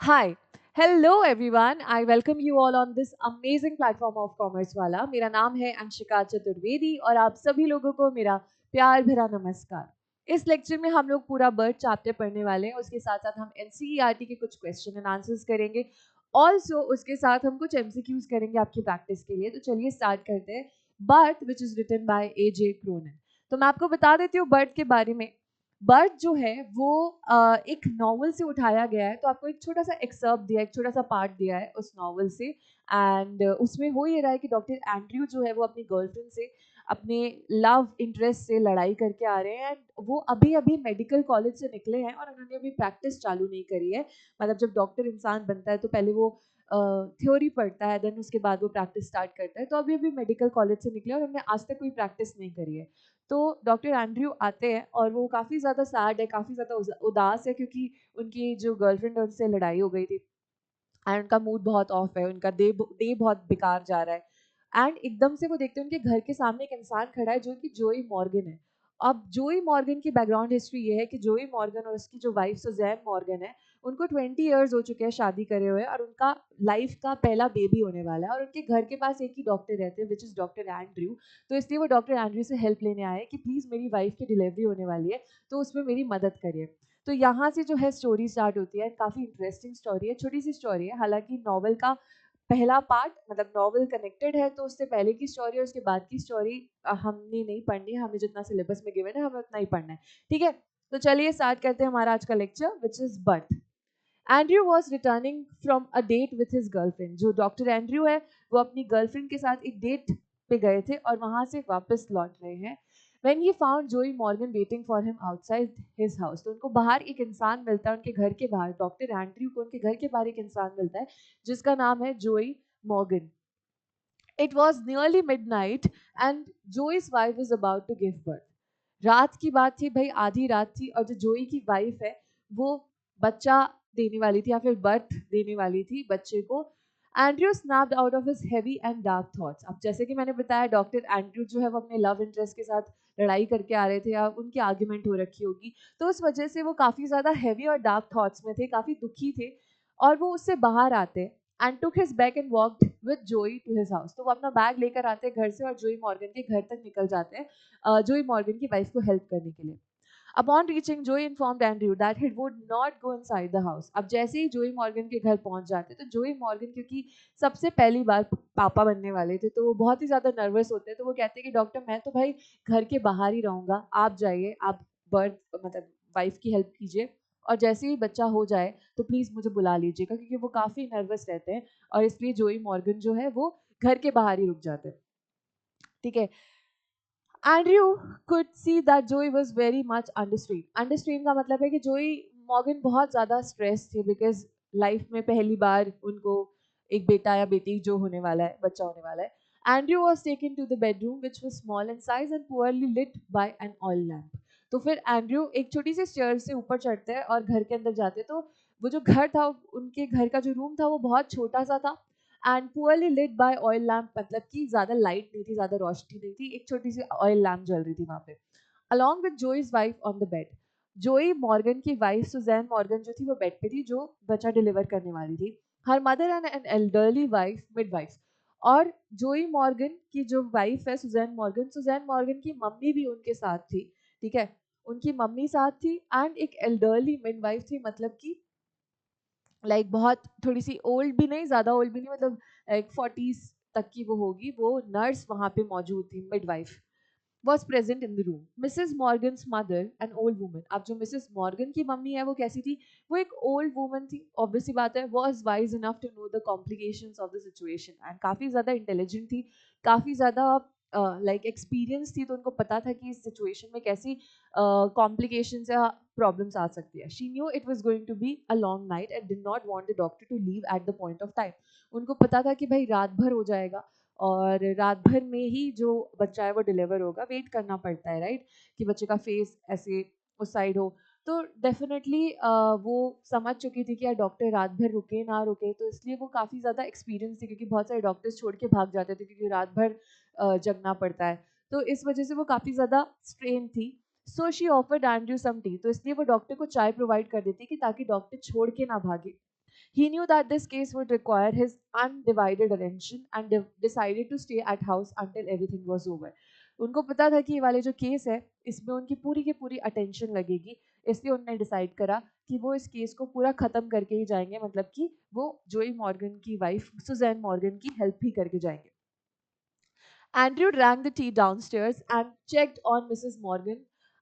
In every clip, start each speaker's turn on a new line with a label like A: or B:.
A: Hi, hello everyone. I welcome you all on this amazing platform of Commerce वाला. मेरा नाम है अंशिका चतुर्वेदी और आप सभी लोगों को मेरा प्यार भरा नमस्कार। इस लेक्चर में हम लोग पूरा बर्ड चैप्टर पढ़ने वाले हैं। उसके साथ साथ हम एनसीईआरटी के कुछ क्वेश्चन एंड आंसर्स करेंगे। ऑल्सो उसके साथ हम कुछ एमसीक्यूज करेंगे आपकी प्रैक्टिस के लिए। तो चलिए स्टार्ट करते हैं। Bird which is written by A J. Cronin. तो मैं आपको बता देती हूँ बर्ड के बारे में। बर्ड जो है वो एक नॉवल से उठाया गया है। तो आपको एक छोटा सा एक्सर्प दिया है, एक छोटा सा पार्ट दिया है उस नॉवल से। एंड उसमें हो ये रहा है कि डॉक्टर एंड्रयू जो है वो अपनी गर्लफ्रेंड से, अपने लव इंटरेस्ट से लड़ाई करके आ रहे हैं। एंड वो अभी अभी मेडिकल कॉलेज से निकले हैं और उन्होंने अभी प्रैक्टिस चालू नहीं करी है। मतलब जब डॉक्टर इंसान बनता है तो पहले वो थ्योरी पढ़ता है, देन उसके बाद वो प्रैक्टिस स्टार्ट करता है। तो अभी अभी मेडिकल कॉलेज से निकले और उन्होंने आज तक कोई प्रैक्टिस नहीं करी है। तो डॉक्टर एंड्रयू आते हैं और वो काफ़ी ज़्यादा सैड है, काफ़ी ज़्यादा उदास है, क्योंकि उनकी जो गर्लफ्रेंड है उनसे लड़ाई हो गई थी एंड उनका मूड बहुत ऑफ है, उनका डे डे बहुत बेकार जा रहा है। एंड एकदम से वो देखते हैं उनके घर के सामने एक इंसान खड़ा है जो कि जोई मॉर्गन है। अब जोई मॉर्गन की बैकग्राउंड हिस्ट्री ये है कि जोई मॉर्गन और उसकी जो वाइफ सुजैन मॉर्गन है, उनको 20 ईयर्स हो चुके हैं शादी करे हुए और उनका लाइफ का पहला बेबी होने वाला है। और उनके घर के पास एक ही डॉक्टर रहते हैं विच इज़ डॉक्टर एंड्रयू। तो इसलिए वो डॉक्टर एंड्रयू से हेल्प लेने आए कि प्लीज़ मेरी वाइफ की डिलीवरी होने वाली है, तो उसमें मेरी मदद करिए। तो यहाँ से जो है स्टोरी स्टार्ट होती है। काफ़ी इंटरेस्टिंग स्टोरी है, छोटी सी स्टोरी है। हालांकि नॉवल का पहला पार्ट, मतलब नॉवल कनेक्टेड है, तो उससे पहले की स्टोरी और उसके बाद की स्टोरी हमने नहीं पढ़नी है। हमें जितना सिलेबस में गिवन है हमें उतना ही पढ़ना है। ठीक है, तो चलिए स्टार्ट करते हैं हमारा आज का lecture which is birth. Andrew was returning from a date with his girlfriend. जो डॉक्टर एंड्रयू है वो अपनी गर्लफ्रेंड के साथ एक डेट पे गए थे और वहां से वापस लौट रहे हैं। When he found Joey Morgan waiting for him outside his house, तो उनको बाहर एक इंसान मिलता है, उनके घर के बाहर। डॉक्टर एंड्रयू को उनके घर के बाहर एक इंसान मिलता है जिसका नाम है जोई Morgan. It was nearly midnight and Joey's wife was about to give birth. रात की बात थी भाई, आधी रात थी, और जो जोई की वाइफ है वो बच्चा देने वाली थी या फिर बर्थ देने वाली थी बच्चे को। Andrew snapped out of his heavy and dark thoughts. अब जैसे कि मैंने बताया, डॉक्टर एंड्रयू जो है वो अपने लव इंटरेस्ट के साथ लड़ाई करके आ रहे थे या उनकी आर्ग्यूमेंट हो रखी होगी, तो उस वजह से वो काफ़ी ज़्यादा हैवी और डार्क थॉट्स में थे, काफ़ी दुखी थे। और वो उससे बाहर आते and took his bag and walked with जोई टू हिज हाउस। तो वो अपना बैग लेकर आते हैं घर से और जोई मॉर्गन के घर तक निकल जाते हैं जोई मॉर्गन की वाइफ को हेल्प करने के लिए। Upon reaching, Joey informed Andrew that he would not go inside the house. अब जैसे ही जोई मॉर्गन के घर पहुंच जाते तो जोई मॉर्गन, क्योंकि सबसे पहली बार पापा बनने वाले थे, तो वो बहुत ही ज़्यादा नर्वस होते हैं। तो वो कहते हैं कि डॉक्टर मैं तो भाई घर के बाहर ही रहूँगा, आप जाइए, आप बर्थ मतलब वाइफ की हेल्प कीजिए, और जैसे ही बच्चा हो जाए तो प्लीज़ मुझे बुला लीजिएगा, क्योंकि वो काफ़ी नर्वस रहते हैं। और इसलिए जोई मॉर्गन जो है वो घर के बाहर ही रुक जाते हैं। ठीक है। Andrew could see that Joey was very much understrain. Understrain का मतलब है कि जोई मॉर्गन बहुत ज़्यादा स्ट्रेस थे, बिकॉज लाइफ में पहली बार उनको एक बेटा या बेटी जो होने वाला है, बच्चा होने वाला है। Andrew was taken to the bedroom which was small in size and poorly lit by an oil lamp. तो फिर एंड्रयू एक छोटी सी स्टेयर से ऊपर चढ़ते हैं और घर के अंदर जाते हैं। तो वो जो घर था, उनके घर का जो रूम था वो बहुत छोटा सा था and poorly lit by oil lamp, मतलब कि ज़्यादा लाइट नहीं थी, ज़्यादा रोशनी नहीं थी, एक छोटी सी ऑयल लैम्प जल रही थी वहाँ पे। Along with Joey's wife on the bed. Joey Morgan की वाइफ सुजैन मॉर्गन जो थी वो बेड पे थी, जो बच्चा डिलीवर करने वाली थी। Her mother and an elderly wife, mid wife. और जोई मॉर्गन की जो वाइफ है सुजैन मॉर्गन की मम्मी भी उनके साथ थी। ठीक है, उनकी मम्मी साथ थी एंड एक एल्डरली मिड वाइफ थी, मतलब कि लाइक बहुत थोड़ी सी ओल्ड भी नहीं, ज़्यादा ओल्ड भी नहीं, मतलब एक 40s तक की वो होगी, वो नर्स वहाँ पे मौजूद थी, midwife was present in the room. Mrs. Morgan's mother, an old woman. अब जो मिसेस मॉर्गन की मम्मी है वो कैसी थी? वो एक ओल्ड वुमन थी, ऑब्वियस सी बात है। was wise enough to know the complications of the situation, and काफ़ी ज़्यादा इंटेलिजेंट थी, काफ़ी ज़्यादा लाइक एक्सपीरियंस थी, तो उनको पता था कि इस सिचुएशन में कैसी कॉम्प्लिकेशंस या प्रॉब्लम्स आ सकती है। She knew it was going to be a long night and did not want the doctor to leave at the point of time. उनको पता था कि भाई रात भर हो जाएगा और रात भर में ही जो बच्चा है वो डिलीवर होगा, वेट करना पड़ता है, राइट, कि बच्चे का फेस ऐसे उस साइड हो। तो डेफिनेटली वो समझ चुकी थी कि यार डॉक्टर रात भर रुके ना रुके, तो इसलिए वो काफ़ी ज़्यादा एक्सपीरियंस थी, क्योंकि बहुत सारे डॉक्टर्स छोड़ के भाग जाते थे क्योंकि रात भर जगना पड़ता है। तो इस वजह से वो काफ़ी ज़्यादा स्ट्रेन थी। So she offered Andrew some tea, तो इसलिए वो डॉक्टर को चाय प्रोवाइड कर देती कि ताकि डॉक्टर छोड़ के ना भागे। He knew that this case would require his undivided attention and decided to stay at house until everything was over. उनको पता था कि ये वाले जो केस है इसमें उनकी पूरी की पूरी अटेंशन लगेगी, इसलिए उन्होंने डिसाइड करा कि वो इस केस को पूरा ख़त्म करके ही जाएंगे, मतलब कि वो जोई मॉर्गन की वाइफ सुजैन मॉर्गन की हेल्प भी करके जाएंगे. Andrew drank the tea downstairs and checked on Mrs. Morgan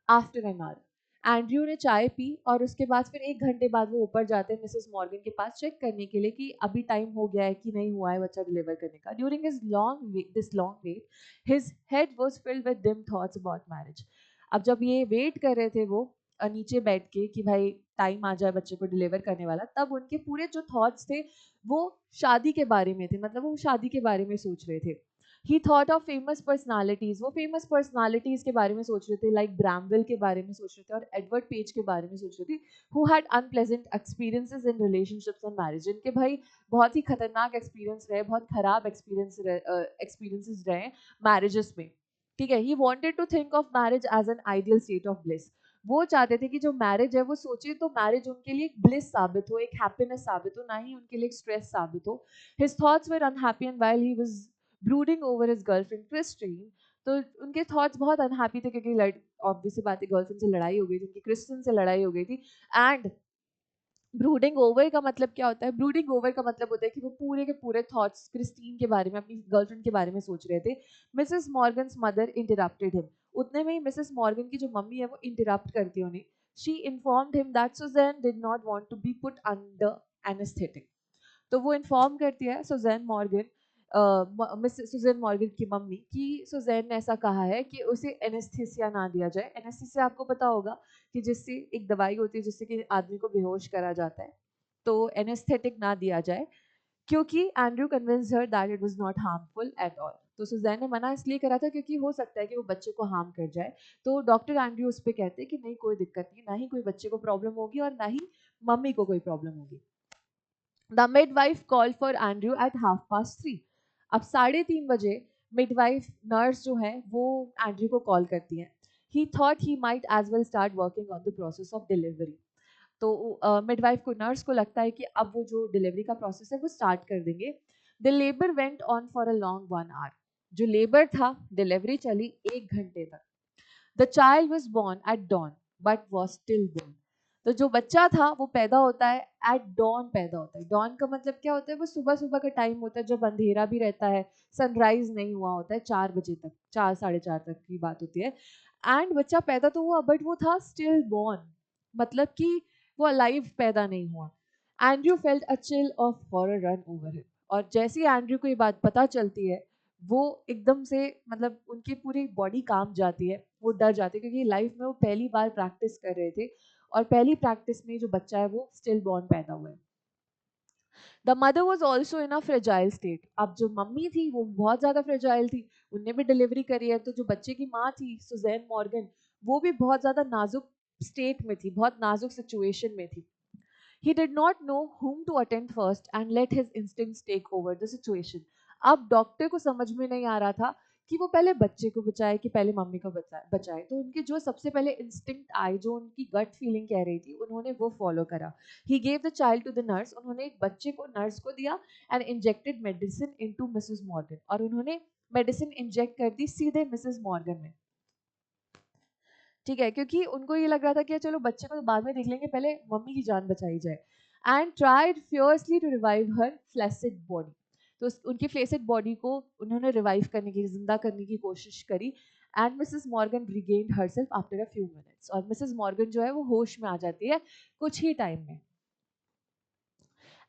A: after an hour. Andrew ने चाय पी और उसके बाद फिर 1 घंटे बाद वो ऊपर जाते हैं मिसेस मॉर्गन के पास चेक करने के लिए कि अभी टाइम हो गया है कि नहीं हुआ है बच्चा डिलीवर करने का. During his long wait his head was filled with dim thoughts about marriage. अब जब ये वेट कर रहे थे वो नीचे बैठ के कि भाई टाइम आ जाए बच्चे को डिलीवर करने वाला, तब उनके पूरे जो थॉट्स थे वो शादी के बारे में थे, मतलब वो शादी के बारे में सोच रहे थे. ही थॉट ऑफ फेमस पर्सनालिटीज, वो फेमस पर्सनालिटीज के बारे में सोच रहे थे, लाइक ब्रैमवेल के बारे में सोच रहे थे और एडवर्ड पेज के बारे में सोच रहे थे, who had unpleasant experiences in relationships and marriage. जिनके भाई बहुत ही खतरनाक एक्सपीरियंस रहे, बहुत खराब एक्सपीरियंसेस रहे मैरिजेस में. ठीक है. He wanted to think of marriage as an ideal state of bliss. वो चाहते थे कि जो मैरिज है वो सोचे तो मैरिज उनके लिए एक ब्लिस साबित हो, एक हैप्पीनेस साबित हो, ना ही उनके लिए एक स्ट्रेस साबित हो. His thoughts were unhappy and while he was brooding over his girlfriend Christine, तो उनके थॉट्स बहुत अनहैप्पी थे क्योंकि ऑब्वियसली बात है गर्लफ्रेंड से लड़ाई हो गई थी, उनकी क्रिस्टिन से लड़ाई हो गई थी. एंड ब्रूडिंग ओवर का मतलब क्या होता है? ब्रूडिंग ओवर का मतलब होता है कि वो पूरे के पूरे थॉट्स क्रिस्टीन के बारे में, अपनी गर्लफ्रेंड के बारे में सोच रहे थे. Mrs Morgan's mother interrupted him. उतने में ही मिसेस मॉर्गन की जो मम्मी है वो इंटरप्ट करती है उन्हें. She informed him that Susan did not want to be put under anaesthetic. तो वो इन्फॉर्म करती है Susan Morgan, Mrs Susan Morgan की मम्मी, कि सुजैन ने ऐसा कहा है कि उसे एनेस्थीसिया ना दिया जाए. एनेस्थीसिया आपको पता होगा कि जिससे एक दवाई होती है जिससे कि आदमी को बेहोश करा जाता है, तो एनेस्थेटिक ना दिया जाए, क्योंकि Andrew convinced her that it was not harmful at all. तो सुजैन ने मना इसलिए करा था क्योंकि हो सकता है कि वो बच्चे को हार्म कर जाए. तो डॉक्टर एंड्रयू उस पर कहते हैं कि नहीं, कोई दिक्कत नहीं, ना ही कोई बच्चे को प्रॉब्लम होगी और ना ही मम्मी को कोई प्रॉब्लम होगी. The midwife called for Andrew at 3:30. अब 3:30 midwife nurse जो है वो एंड्रयू को कॉल करती है. He thought he might as well start working on the process of delivery. तो midwife को, नर्स को लगता है कि अब वो जो डिलीवरी का प्रोसेस है वो स्टार्ट कर देंगे. The labor went on for a long 1 hour. जो लेबर था, डिलीवरी चली 1 घंटे तक. The child was born at dawn but was stillborn. तो जो बच्चा था वो पैदा होता है एट डॉन, पैदा होता है. डॉन का मतलब क्या होता है? वो सुबह सुबह का टाइम होता है जब अंधेरा भी रहता है, सनराइज नहीं हुआ होता है, 4 बजे तक, 4 साढ़े 4 तक की बात होती है. एंड बच्चा पैदा तो हुआ बट वो था स्टिल बॉर्न, मतलब कि वो अलाइव पैदा नहीं हुआ. Andrew felt a chill of horror run over him. और जैसे ही एंड्रयू को ये बात पता चलती है वो एकदम से, मतलब उनकी पूरी बॉडी कांप जाती है, वो डर जाते हैं क्योंकि लाइफ में वो पहली बार प्रैक्टिस कर रहे थे और पहली प्रैक्टिस में जो बच्चा है वो स्टिल बॉर्न पैदा हुआ है. The mother was also in a fragile state. अब जो मम्मी थी वो बहुत ज़्यादा फ्रेजाइल थी, उनने भी डिलीवरी करी है. तो जो बच्चे की माँ थी सुजैन मॉर्गन, वो भी बहुत ज़्यादा नाजुक स्टेट में थी, बहुत नाजुक सिचुएशन में थी. He did not know whom to attend first and let his instincts take over the situation. अब डॉक्टर को समझ में नहीं आ रहा था कि वो पहले बच्चे को बचाए कि पहले मम्मी को बचाए. तो उनके जो सबसे पहले इंस्टिंक्ट आए, जो उनकी गट फीलिंग कह रही थी, उन्होंने वो फॉलो करा. He gave the child to the nurse. उन्होंने एक बच्चे को नर्स को दिया and injected medicine into Mrs Morgan. और उन्होंने मेडिसिन इंजेक्ट कर दी सीधे मिसेस मॉर्गन में. ठीक है, क्योंकि उनको ये लग रहा था कि चलो बच्चे को तो बाद में देख लेंगे, पहले मम्मी की जान बचाई जाए. And tried fiercely to revive her flaccid body. तो उनकी फ्लैसिड बॉडी को उन्होंने रिवाइव करने की, जिंदा करने की कोशिश करी. And Mrs Morgan regained herself after a few minutes. और मिसेस मॉर्गन जो है वो होश में आ जाती है कुछ ही टाइम में.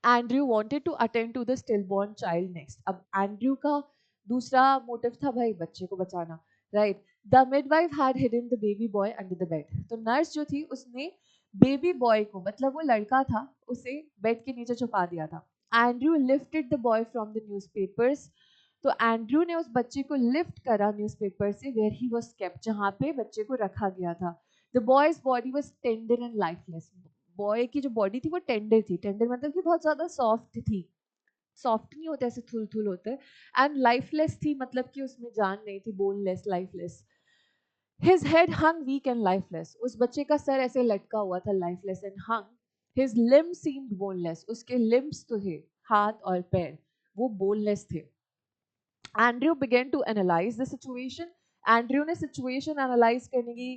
A: Andrew wanted to attend to the stillborn child next. अब एंड्रयू का दूसरा मोटिव था भाई बच्चे को बचाना, right. The midwife had hidden the baby boy under the bed. तो नर्स जो थी उसने बेबी बॉय को, मतलब वो लड़का था, उसे बेड के नीचे छुपा दिया था. Andrew lifted the boy from the newspapers. तो एंड्रयू ने उस बच्चे को लिफ्ट करा न्यूज़पेपर से, वेयर ही वाज केप्ट, जहाँ पे बच्चे को रखा गया था. The boys body was tender and lifeless. Boy की जो बॉडी थी वो टेंडर थी. टेंडर मतलब कि बहुत ज्यादा सॉफ्ट थी. सॉफ्ट नहीं होते, ऐसे थुल थुल होते. एंड लाइफलेस थी, मतलब कि उसमें जान नहीं थी, boneless, lifeless. His head hung weak and lifeless. उस बच्चे का सर ऐसे लटका हुआ था, lifeless and hung His limbs seemed boneless. उसके limbs तो थे, हाथ और पैर, वो boneless थे. Andrew began to analyze the situation. Andrew ने situation analyze करने की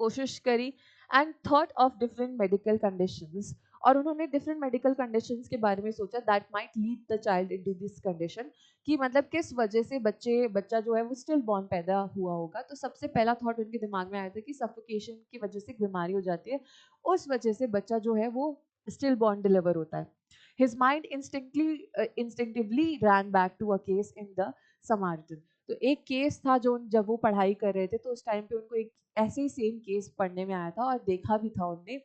A: कोशिश करी and thought of different medical conditions. और उन्होंने different medical conditions के बारे में सोचा that might lead the child into this condition, कि मतलब किस वजह से बच्चा जो है वो still born पैदा हुआ होगा. तो सबसे पहला thought उनके दिमाग में आया था कि suffocation की वजह से बीमारी हो जाती है, उस वजह से बच्चा जो है वो still born deliver होता है. His mind instinctively ran back to a case in the समार्जन. तो एक केस था जो जब वो पढ़ाई कर रहे थे तो उस टाइम पे उनको एक ऐसे ही सेम केस पढ़ने में आया था और देखा भी था उनने.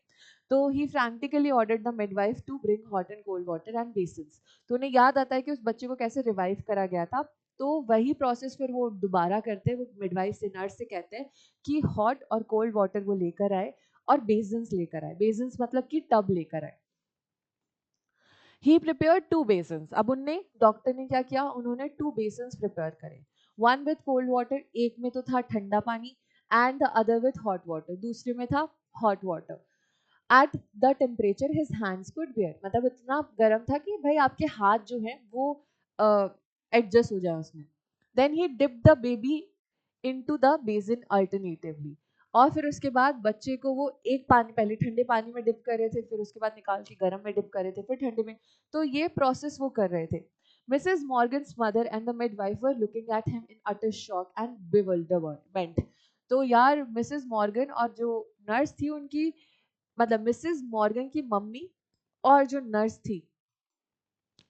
A: तो he frantically ordered the midwife to bring hot and cold water and basins. तो उन्हें याद आता है कि उस बच्चे को कैसे रिवाइव करा गया था. तो वही प्रोसेस फिर वो दोबारा करते हैं. वो मिडवाइफ से नर्स से कहते हैं कि हॉट और कोल्ड वाटर वो लेकर आए और बेसिन्स लेकर आए. बेसिन्स मतलब कि टब लेकर आए. He prepared 2 basins. अब उनने डॉक्टर ने क्या किया, उन्होंने 2 बेसिन्स प्रिपेयर करे. वन विथ कोल्ड वाटर, एक में तो था ठंडा पानी, and the other with hot water, दूसरे में था hot water. At the temperature his hands could bear, मतलब इतना गर्म था कि भाई आपके हाथ जो है वो एडजस्ट हो जाए उसमें. Then he dip the baby into the basin alternatively. और फिर उसके बाद बच्चे को वो एक पानी, पहले ठंडे पानी में डिप कर रहे थे, फिर उसके बाद निकाल के गर्म में डिप कर रहे थे, फिर ठंडे में. तो ये प्रोसेस वो कर रहे थे. Mrs Morgan's mother and the midwife were looking at him in utter shock and bewilderment. तो यार मिसेस मॉर्गन और जो नर्स थी उनकी, मतलब मिसेस मॉर्गन की मम्मी और जो नर्स थी,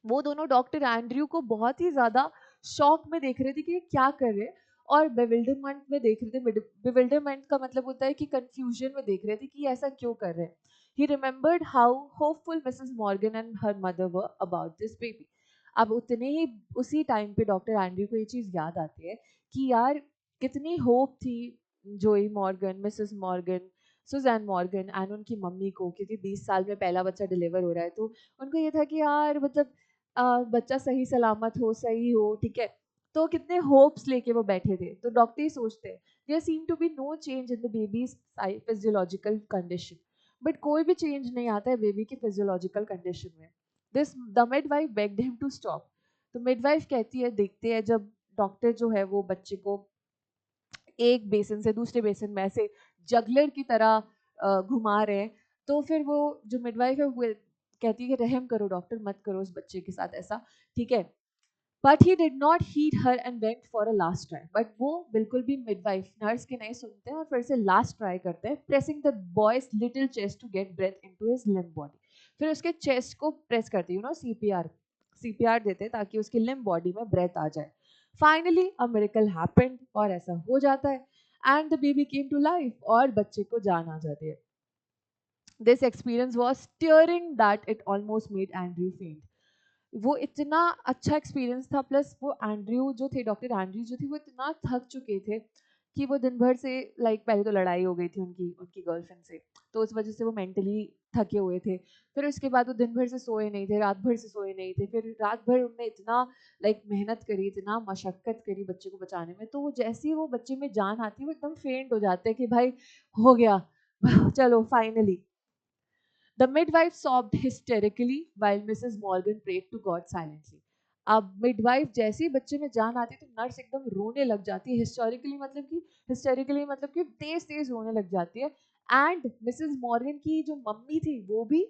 A: वो दोनों डॉक्टर एंड्रयू को बहुत ही ज्यादा शॉक में देख रहे थे कि ये क्या कर रहे हैं, और बेविल्डरमेंट में देख रहे थे. बेविल्डरमेंट का मतलब होता है कि कंफ्यूजन में देख रहे थे कि ऐसा क्यों कर रहे हैं. He remembered how hopeful Mrs Morgan and her mother were about this baby. अब उतने ही उसी टाइम पे डॉक्टर एंड्रयू को ये चीज याद आती है कि यार कितनी होप थी Joe Morgan, Mrs Morgan, Susan Morgan and उनकी मम्मी को, क्योंकि 20 साल में पहला बच्चा डिलीवर हो रहा है. तो उनको ये था कि यार मतलब बच्चा सही सलामत हो, सही हो, ठीक है. तो कितने होप्स लेके वो बैठे थे. तो डॉक्टर ही सोचते हैं there seem to be no change in the baby's physiological condition. But कोई भी चेंज नहीं आता है बेबी की फिजियोलॉजिकल कंडीशन में. This the midwife begged him to stop. तो मिडवाइफ कहती है, देखते हैं जब डॉक्टर जो है वो बच्चे को एक बेसिन से दूसरे बेसिन में ऐसे जगलर की तरह घुमा रहे हैं, तो फिर वो जो मिडवाइफ है वो कहती है कि रहम करो डॉक्टर, मत करो उस बच्चे के साथ ऐसा, ठीक है. But he did not heed her and went for a last try. But वो बिल्कुल भी मिडवाइफ नर्स के नहीं सुनते हैं और फिर से लास्ट ट्राई करते हैं, pressing the boy's little chest to get breath into his limb body. फिर उसके चेस्ट को प्रेस करते, यू नो, सीपीआर, सीपीआर देते ताकि उसकी लिम्ब बॉडी में ब्रेथ आ जाए. फाइनली अ मिरेकल हैपेंड, और ऐसा हो जाता है, and the baby came to life, और बच्चे को जान आ जाती है. This experience was steering that it almost made Andrew faint. वो इतना अच्छा एक्सपीरियंस था, प्लस वो एंड्रयू जो थे, डॉक्टर एंड्रयू जो थे, वो इतना थक चुके थे कि वो दिन भर से, लाइक पहले तो लड़ाई हो गई थी उनकी उनकी गर्लफ्रेंड से, तो उस वजह से वो मेंटली थके हुए थे. फिर उसके बाद वो दिन भर से सोए नहीं थे, रात भर से सोए नहीं थे. फिर रात भर उनने इतना लाइक मेहनत करी, इतना मशक्कत करी बच्चे को बचाने में. तो वो जैसे ही वो बच्चे में जान आती है वो एकदम फेंट हो जाते हैं कि भाई हो गया, चलो finally. The midwife sobbed hysterically while Mrs. Morgan prayed to God silently. अब मिडवाइफ जैसे ही बच्चे में जान आती है तो नर्स एकदम रोने लग जाती है. हिस्टोरिकली मतलब कि तेज तेज रोने लग जाती है. एंड मिसेस मॉर्गन की जो मम्मी थी वो भी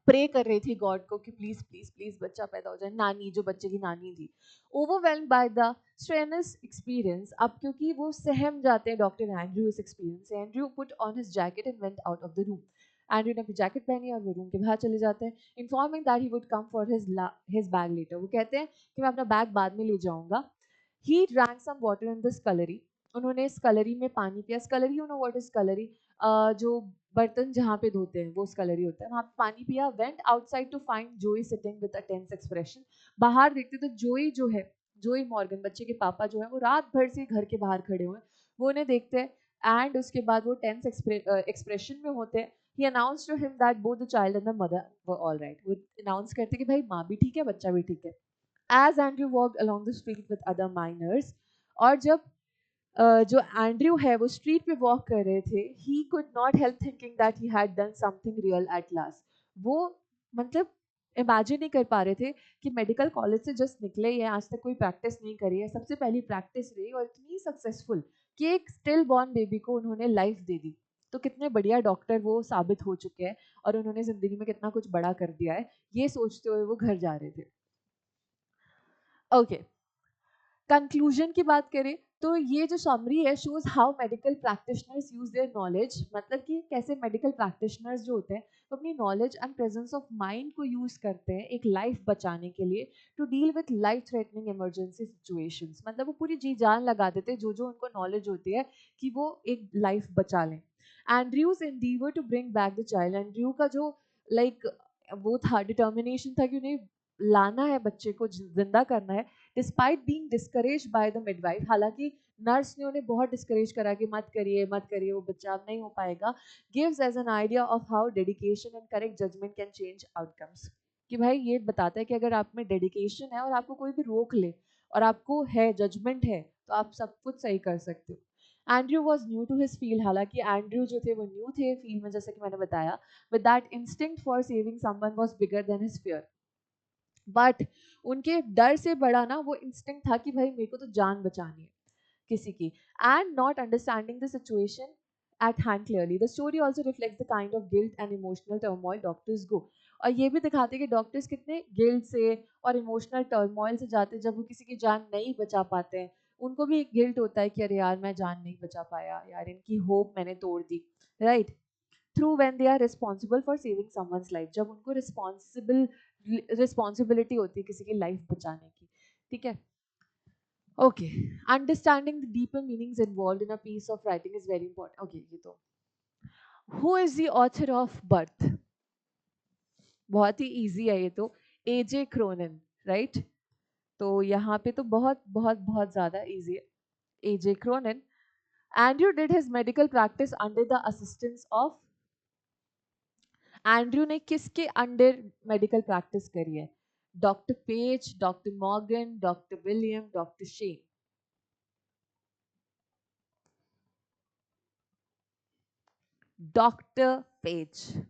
A: प्रे कर रही थी गॉड को कि प्लीज प्लीज प्लीज बच्चा पैदा हो जाए. नानी, जो बच्चे की नानी थी, overwhelmed by the strenuous experience. अब क्योंकि वो सहम जाते हैं डॉक्टर एंड्रयू इस एक्सपीरियंस से, Andrew put on his jacket and went out of the room. Andrew ने अपनी जैकेट पहनी और वो रूम के बाहर चले जाते हैं, informing that he would come for his bag later. वो कहते हैं कि मैं अपना बैग बाद में ले जाऊंगा. He drank some water in the scullery. उन्होंने स्कलरी में पानी पिया. Scullery, you know what is scullery, जो बर्तन जहाँ पे धोते हैं वो स्कलरी होता है, वहाँ पे पानी पिया. Went outside to find Joe sitting with a tense expression. बाहर देखते तो जोई जो है, जोई मॉर्गन बच्चे के पापा जो है, वो रात भर से घर के बाहर खड़े हुए हैं. वो उन्हें देखते हैं एंड उसके बाद वो टेंस एक्सप्रेशन में होते हैं. He announce to him that both the child and the mother were all right. वो अनाउंस करते कि भाई माँ भी ठीक है, बच्चा भी ठीक है. As Andrew walked along the street with other miners, और जब जो एंड्रयू है वो स्ट्रीट पे वॉक कर रहे थे, ही could not help thinking that he had done something real at last. वो मतलब इमेजिन नहीं कर पा रहे थे कि मेडिकल कॉलेज से जस्ट निकले ये, आज तक कोई प्रैक्टिस नहीं करी है, सबसे पहली प्रैक्टिस रही और इतनी सक्सेसफुल कि एक स्टिल बॉर्न बेबी को उन्होंने लाइफ दे दी। तो कितने बढ़िया डॉक्टर वो साबित हो चुके हैं और उन्होंने जिंदगी में कितना कुछ बड़ा कर दिया है, ये सोचते हुए वो घर जा रहे थे। ओके, कंक्लूजन की बात करें तो ये जो समरी है shows how medical practitioners use their knowledge, मतलब कि कैसे मेडिकल प्रैक्टिशनर्स जो होते हैं वो अपनी knowledge and presence of mind को यूज करते हैं एक लाइफ बचाने के लिए, to deal with life threatening emergency situations. मतलब वो पूरी जी जान लगा देते हैं जो जो उनको नॉलेज होती है कि वो एक लाइफ बचा लें। Andrew's endeavour to bring back the child, Andrew का जो लाइक वो था, डिटर्मिनेशन था कि उन्हें लाना है, बच्चे को जिंदा करना है, despite being discouraged by the midwife. हालांकि नर्स ने उन्हें बहुत डिस्करेज करा कि मत करिए मत करिए, वो बच्चा अब नहीं हो पाएगा। Gives as an idea of how dedication and correct judgement can change outcomes. कि भाई ये बताता है कि अगर आप में डेडिकेशन है और आपको कोई भी रोक ले और आपको है जजमेंट है तो आप सब कुछ सही कर सकते हो। Andrew was new to his field, हालांकि एंड्रयू जो थे वो न्यू थे फील्ड में, जैसे कि मैंने बताया, with that instinct for saving someone was bigger than his fear. But उनके डर से बड़ा ना वो इंस्टिंक्ट था कि भाई मेरे को तो जान बचानी है किसी की, and not understanding the situation at hand clearly. The story also reflects the kind of guilt and emotional turmoil doctors go. और ये भी दिखाते हैं कि डॉक्टर्स कितने गिल्ट से और इमोशनल टर्मोइल से जाते हैं जब वो किसी की जान नहीं बचा पाते हैं। उनको भी एक गिल्ट होता है कि अरे यार मैं जान नहीं बचा पाया, यार इनकी होप मैंने तोड़ दी, right. Through when they are responsible for saving someone's life, जब उनको रिस्पॉन्सिबिलिटी होती है किसी की लाइफ बचाने की, ठीक है। Okay, understanding the deeper meanings involved in a piece of writing is very important. Okay, ये तो who is the author of birth, बहुत ही इजी है ये तो, एजे क्रोनिन, राइट। तो यहाँ पे तो बहुत बहुत बहुत ज्यादा इजी है, A J Cronin. Andrew did his medical practice under the assistance of, Andrew ने किसके अंडर मेडिकल प्रैक्टिस करी है? Doctor Page, doctor Morgan, doctor William, doctor Shane. Doctor Page.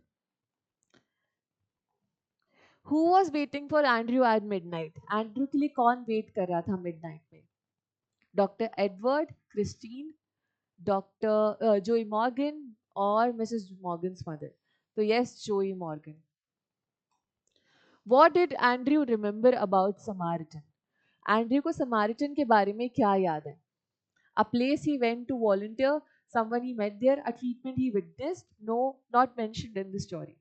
A: Who was waiting for Andrew at midnight, Andrew के लिए कौन wait कर रहा था मिडनाइट में? Doctor Edward, Christine, doctor Joey Morgan और मिसेस मॉर्गन्स मदर। तो yes, Joey Morgan. What did Andrew remember about Samaritan, Andrew को समारिटन के बारे में क्या याद है? A place he went to volunteer, someone he met there, a treatment he witnessed, no, not mentioned in the story.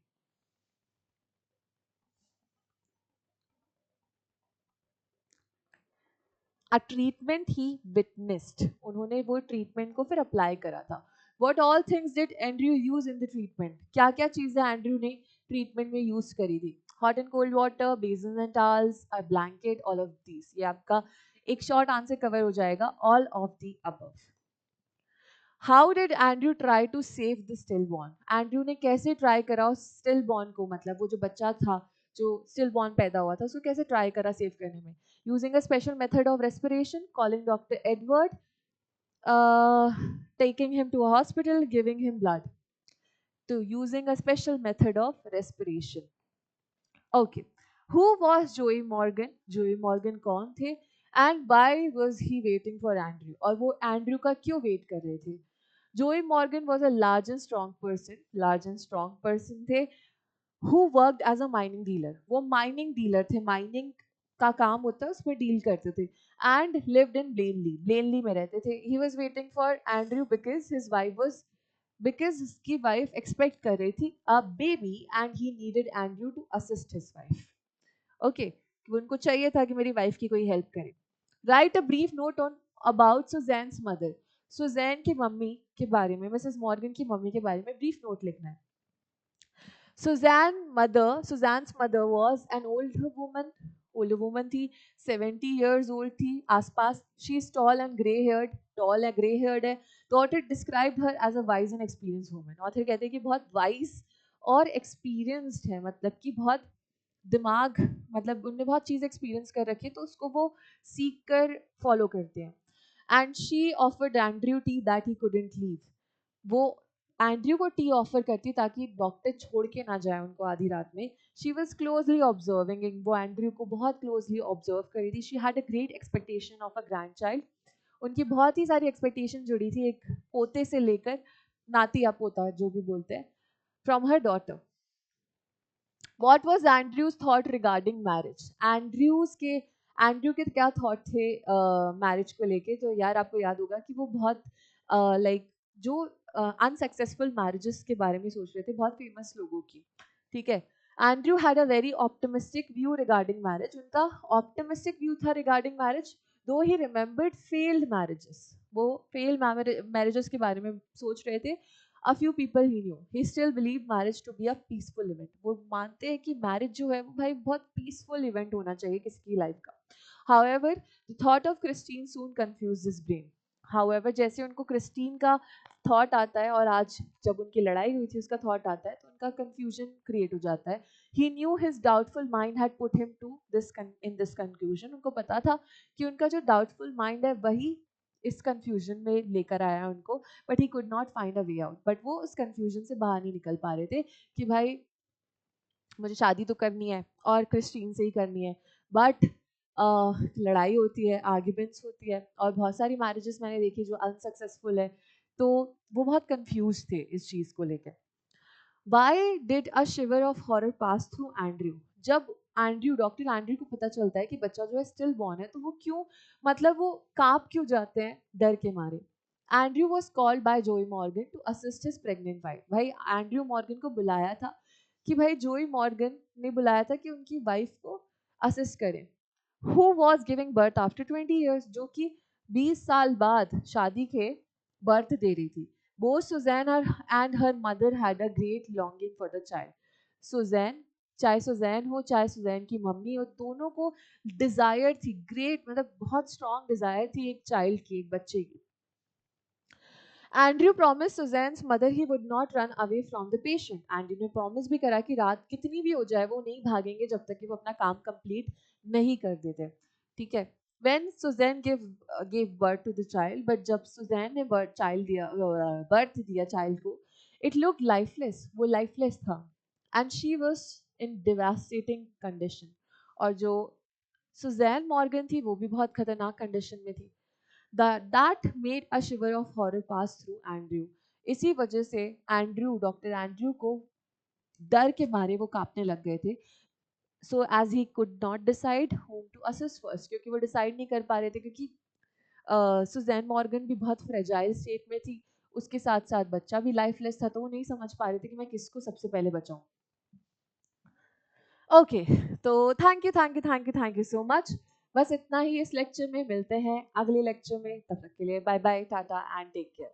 A: A treatment he witnessed, उन्होंने वो treatment को फिर अप्लाई करा था। What all things did Andrew use in the treatment, क्या क्या चीजें Andrew ने ट्रीटमेंट में यूज करी थी? Hot and cold water, basin and towels, a blanket, all of these. ये आपका एक शॉर्ट आंसर कवर हो जाएगा, all of the above. How did Andrew try to save the still born, Andrew ने कैसे ट्राई करा उस स्टिल बॉर्न को, मतलब वो जो बच्चा था जो स्टिल बॉर्न पैदा हुआ था उसको कैसे ट्राई करा सेव करने में? Using a special method of respiration, calling doctor Edward, taking him to a hospital, giving him blood. तो using a special method of respiration. Okay. Who was Joey Morgan? Joey Morgan कौन थे? And why was he waiting for Andrew? और वो Andrew का क्यों wait कर रहे थे? Joey Morgan was a large and strong person. Large and strong person थे who worked as a mining dealer. वो mining dealer थे, mining का काम होता है उसमें डील करते थे, and lived in Blanley. Blanley में रहते थे. He was waiting for Andrew because his wife was, because उसकी वाइफ एक्सपेक्ट कर रही थी a baby and he needed Andrew to assist his wife. Okay, उनको चाहिए था कि मेरी वाइफ की कोई हेल्प करे। Write a brief note on about Susan's mother, Susan की मम्मी के बारे में, मिसेस मॉर्गन की मम्मी के बारे में ब्रीफ नोट लिखना है। Suzanne's mother was an older woman थी, 70 years old थी आसपास। She is tall and grey haired है। तो author described her as a wise and experienced woman. author कहते हैं कि बहुत wise और experienced है, मतलब कि बहुत दिमाग, मतलब उनने बहुत चीज़ एक्सपीरियंस कर रखी है तो उसको वो सीख कर फॉलो करते हैं। And she offered Andrew T that he couldn't leave. वो एंड्रयू को टी ऑफर करती ताकि डॉक्टर छोड़ के ना जाए उनको आधी रात में। शी वॉज क्लोजली ऑब्जर्विंग, वो एंड्रयू को बहुत क्लोजली ऑब्जर्व कर रही थी। She had a great expectation of a grand child. उनकी बहुत ही सारी एक्सपेक्टेशन जुड़ी थी एक पोते से लेकर नाती या पोता जो भी बोलते हैं, from her daughter. What was Andrew's thought regarding marriage? Andrew के क्या थॉट थे मैरिज को लेके? तो यार आपको याद होगा कि वो बहुत लाइक जो अनसक्सेसफुल मैरिजेस के बारे में सोच रहे थे, बहुत फेमस लोगों की, ठीक है। Andrew had a very optimistic view regarding marriage. उनका ऑप्टिमिस्टिक व्यू था रिगार्डिंग मैरिज, दो ही रिमेंबर्ड फेल्ड मैरिजेस। वो फेल्ड मैरिजेस के बारे में सोच रहे थे। A few people he knew, he still believed marriage to be a peaceful event. वो मानते हैं कि मैरिज जो है वो भाई बहुत पीसफुल इवेंट होना चाहिए किसी की लाइफ का। However, the thought of Christine soon confused his brain. However, जैसे उनको क्रिस्टीन का थॉट आता है और आज जब उनकी लड़ाई हुई थी उसका थॉट आता है, तो उनका कंफ्यूजन क्रिएट हो जाता है। He knew his doubtful mind had put him to this conclusion. उनको पता था कि उनका जो डाउटफुल माइंड है वही इस कंफ्यूजन में लेकर आया उनको, but he could not find a way out. But वो उस कंफ्यूजन से बाहर नहीं निकल पा रहे थे कि भाई मुझे शादी तो करनी है और क्रिस्टीन से ही करनी है, बट लड़ाई होती है, आर्ग्यूमेंट्स होती है, और बहुत सारी मैरिजेस मैंने देखी जो अनसक्सेसफुल है, तो वो बहुत कंफ्यूज थे इस चीज़ को लेकर। Why did a shiver of horror pass through Andrew? जब डॉक्टर एंड्रयू को पता चलता है कि बच्चा जो है स्टिल बॉर्न है, तो वो क्यों, मतलब वो कांप क्यों जाते हैं डर के मारे। Andrew was called by Joe Morgan to assist his pregnant wife. भाई एंड्रयू मॉर्गन को बुलाया था कि भाई जोई मॉर्गन ने बुलाया था कि उनकी वाइफ को असिस्ट करें। Who was giving birth after 20 years, जो कि 20 साल बाद शादी के बर्थ दे रही थी। Both Suzanne and her mother had a great longing for the child. Suzanne, चाहे सुजैन हो चाहे सुजैन की मम्मी हो, दोनों को डिजायर थी, ग्रेट, मतलब बहुत स्ट्रॉन्ग डिजायर थी एक चाइल्ड की, एक बच्चे की। Andrew promise Susan's mother he would not run away from the patient. Andrew ने प्रॉमिस भी करा कि रात कितनी भी हो जाए वो नहीं भागेंगे जब तक कि वो अपना काम कंप्लीट नहीं कर देते, ठीक है। When Suzanne gave birth to the child, but जब सुजैन ने बर्थ दिया चाइल्ड को, it looked lifeless, वो lifeless था, and she was in devastating condition। और जो सुजैन मॉर्गन थी वो भी बहुत खतरनाक कंडीशन में थी। That made a shiver of horror pass through Andrew। इसी वजह से डॉक्टर एंड्रयू को डर के मारे वो कांपने लग गए थे। So as he could not decide whom to assist first, क्योंकि वो डिसाइड नहीं कर पा रहे थे, क्योंकि सुजैन मॉर्गन भी बहुत फ्रेजाइल स्टेट में थी, उसके साथ साथ बच्चा भी लाइफलेस था, तो वो नहीं समझ पा रहे थे कि मैं किसको सबसे पहले बचाऊं। ओके, तो थैंक यू सो मच। बस इतना ही इस लेक्चर में, मिलते हैं अगले लेक्चर में, तब तक के लिए bye bye, tata and take care.